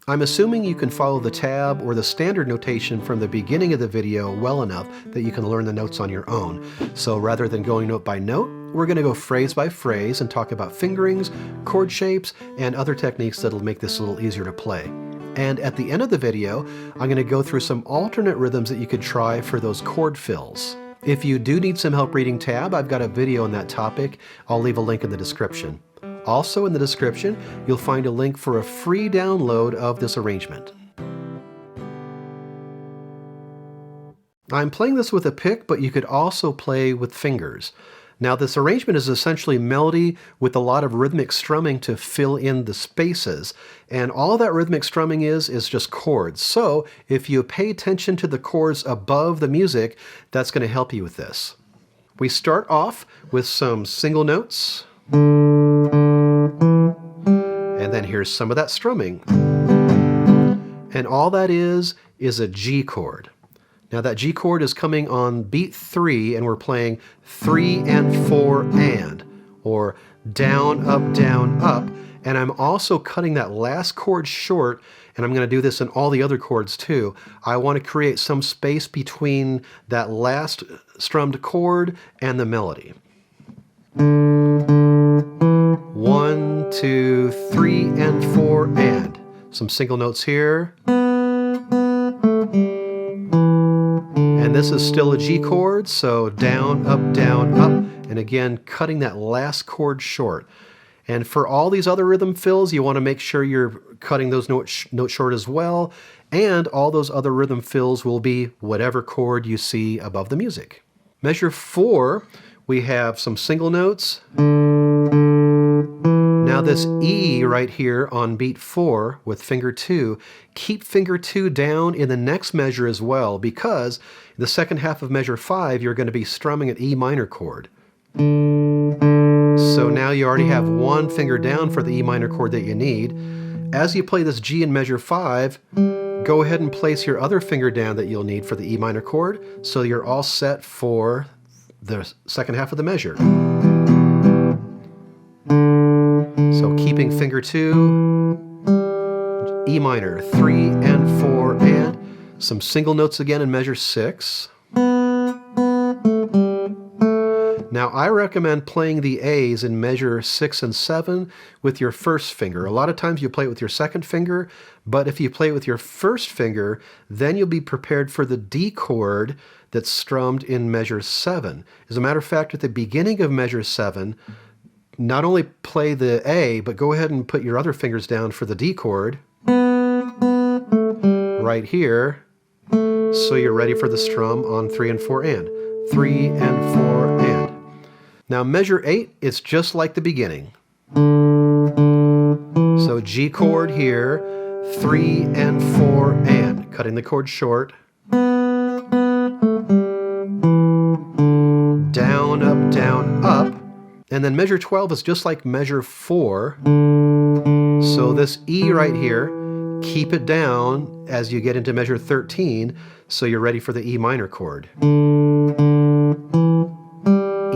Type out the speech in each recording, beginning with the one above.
I'm assuming you can follow the tab or the standard notation from the beginning of the video well enough that you can learn the notes on your own. So rather than going note by note, we're going to go phrase by phrase and talk about fingerings, chord shapes, and other techniques that'll make this a little easier to play. And at the end of the video, I'm going to go through some alternate rhythms that you could try for those chord fills. If you do need some help reading tab, I've got a video on that topic. I'll leave a link in the description. Also in the description, you'll find a link for a free download of this arrangement. I'm playing this with a pick, but you could also play with fingers. Now this arrangement is essentially melody with a lot of rhythmic strumming to fill in the spaces. And all that rhythmic strumming is just chords. So if you pay attention to the chords above the music, that's going to help you with this. We start off with some single notes. And then here's some of that strumming. And all that is a G chord. Now that G chord is coming on beat 3, and we're playing 3 and 4 and, or down, up, and I'm also cutting that last chord short, and I'm going to do this in all the other chords too. I want to create some space between that last strummed chord and the melody. 1, 2, 3, and 4, and. Some single notes here. And this is still a G chord, so down, up, and again, cutting that last chord short. And for all these other rhythm fills, you want to make sure you're cutting those notes short as well, and all those other rhythm fills will be whatever chord you see above the music. Measure 4, we have some single notes. Now this E right here on beat 4 with finger 2, keep finger 2 down in the next measure as well, because in the second half of measure 5 you're going to be strumming an E minor chord. So now you already have one finger down for the E minor chord that you need. As you play this G in measure 5, go ahead and place your other finger down that you'll need for the E minor chord, so you're all set for the second half of the measure. So keeping finger 2, E minor, 3 and 4 and, some single notes again in measure 6. Now I recommend playing the A's in measure 6 and 7 with your first finger. A lot of times you play it with your second finger, but if you play it with your first finger, then you'll be prepared for the D chord that's strummed in measure 7. As a matter of fact, at the beginning of measure 7, not only play the A, but go ahead and put your other fingers down for the D chord right here, so you're ready for the strum on 3 and 4 and. 3 and 4 and. Now measure 8 is just like the beginning. So G chord here, 3 and 4 and, cutting the chord short. Down, up. And then measure 12 is just like measure 4. So this E right here, keep it down as you get into measure 13, so you're ready for the E minor chord. E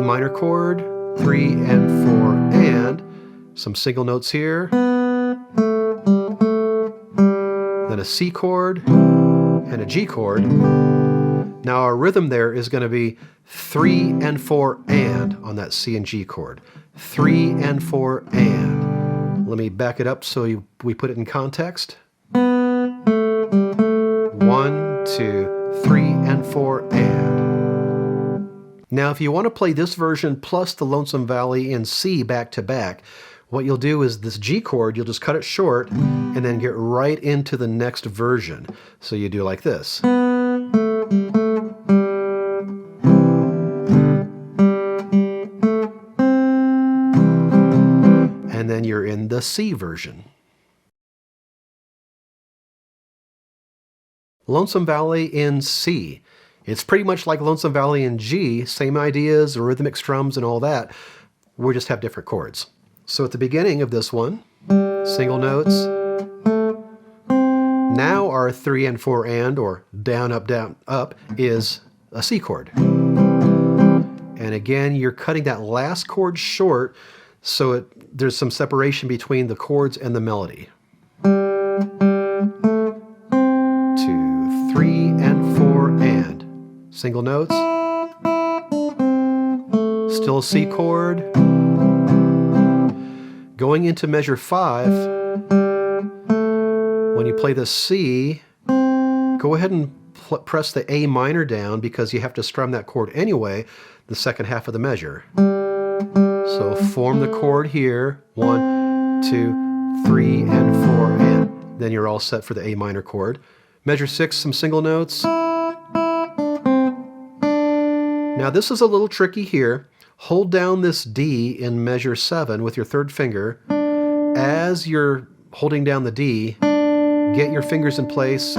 minor chord, 3 and 4 and, some single notes here. Then a C chord and a G chord. Now our rhythm there is going to be 3 and 4 and on that C and G chord. 3 and 4 and. Let me back it up so we put it in context. 1, 2, 3 and 4 and. Now if you want to play this version plus the Lonesome Valley in C back to back, what you'll do is this G chord, you'll just cut it short and then get right into the next version. So you do like this. And then you're in the C version. Lonesome Valley in C. It's pretty much like Lonesome Valley in G, same ideas, rhythmic strums and all that. We just have different chords. So at the beginning of this one, single notes. Now our 3 and 4 and, or down, up, is a C chord. And again, you're cutting that last chord short, so there's some separation between the chords and the melody. single notes. Still a C chord. Going into measure 5, when you play the C, go ahead and press the A minor down because you have to strum that chord anyway, the second half of the measure. So form the chord here, 1, 2, 3, and 4, and then you're all set for the A minor chord. Measure 6, some single notes. Now this is a little tricky here. Hold down this D in measure 7 with your third finger. As you're holding down the D, get your fingers in place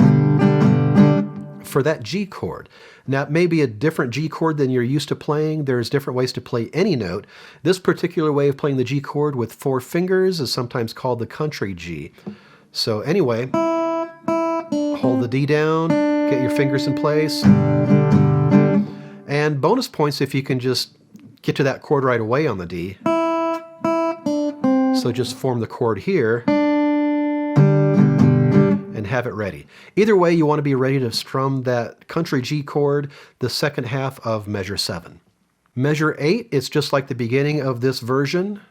for that G chord. Now it may be a different G chord than you're used to playing. There's different ways to play any note. This particular way of playing the G chord with 4 fingers is sometimes called the country G. So anyway, hold the D down, get your fingers in place. And bonus points if you can just get to that chord right away on the D. So just form the chord here and have it ready. Either way, you want to be ready to strum that country G chord the second half of measure 7. Measure 8, it's just like the beginning of this version.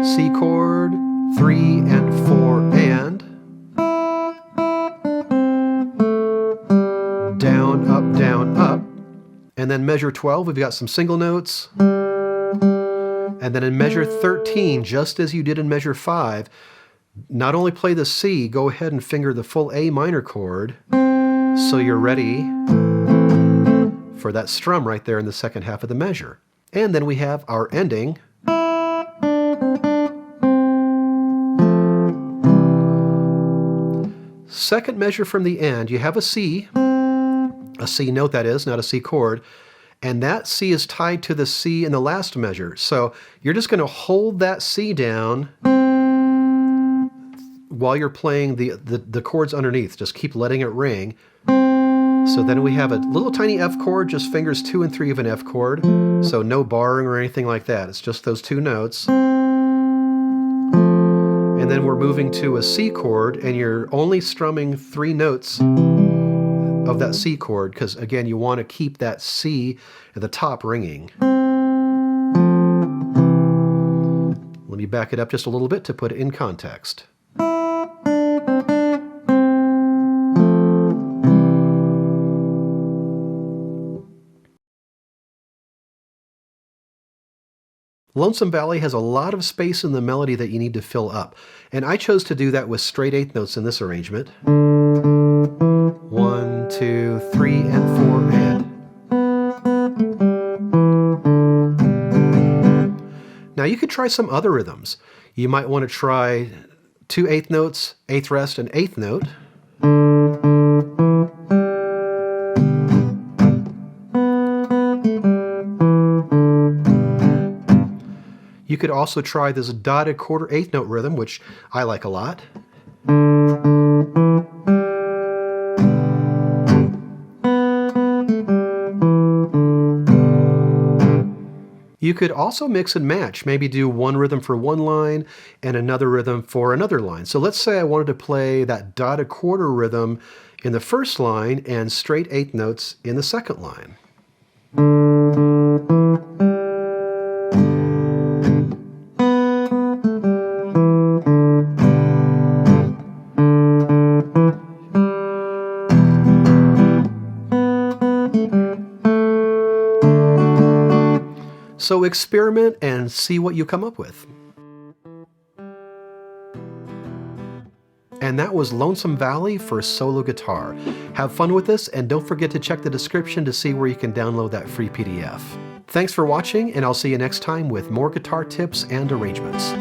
C chord, 3 and 4 and. Down, up, down, up. And then measure 12, we've got some single notes. And then in measure 13, just as you did in measure 5, not only play the C, go ahead and finger the full A minor chord so you're ready for that strum right there in the second half of the measure. And then we have our ending. Second measure from the end, you have a C note that is, not a C chord, and that C is tied to the C in the last measure. So you're just going to hold that C down while you're playing the chords underneath. Just keep letting it ring. So then we have a little tiny F chord, just fingers 2 and 3 of an F chord. So no barring or anything like that. It's just those 2 notes. And then we're moving to a C chord, and you're only strumming 3 notes of that C chord, because again, you want to keep that C at the top ringing. Let me back it up just a little bit to put it in context. Lonesome Valley has a lot of space in the melody that you need to fill up, and I chose to do that with straight 8th notes in this arrangement. 1, 2, 3, and 4, and. Now you could try some other rhythms. You might want to try 2 8th notes, 8th rest, and 8th note. You could also try this dotted quarter 8th note rhythm, which I like a lot. You could also mix and match, maybe do one rhythm for one line and another rhythm for another line. So let's say I wanted to play that dotted quarter rhythm in the first line and straight 8th notes in the second line. So experiment and see what you come up with. And that was Lonesome Valley for solo guitar. Have fun with this, and don't forget to check the description to see where you can download that free PDF. Thanks for watching, and I'll see you next time with more guitar tips and arrangements.